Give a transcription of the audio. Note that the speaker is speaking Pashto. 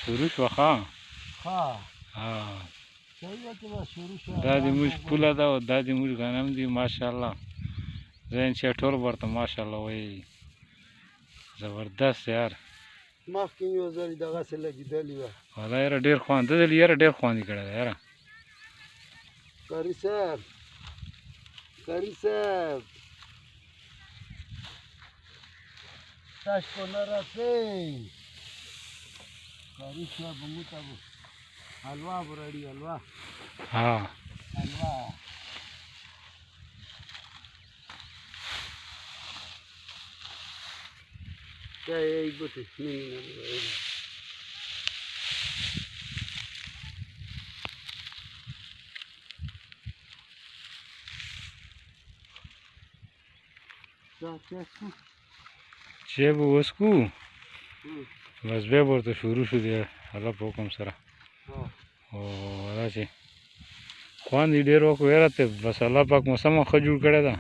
شروع شوه ښه دا د موږ پوله ده او دا د موږ غنم دي ماشاءالله زین چې ټول ورته ماشاءالله وایي زبردست یار مخکې مې یو ځل دغسې لګېدلې وه والله یاره ډېر خوند ده ځل یاره ډېر خوند یې کړی دی یاره قاري صاحب تاسو په نه راسئ قاري صاحب به موږ ته حلوا به راوړي حلوا क्या एक बोटे नहीं چې به وسکو بس بیا به ورته شروع شو دی الله په حکم سره او دا چې خوند یې ډېر وکړو یاره ته بس الله پاک موسم ښه جوړ کړی ده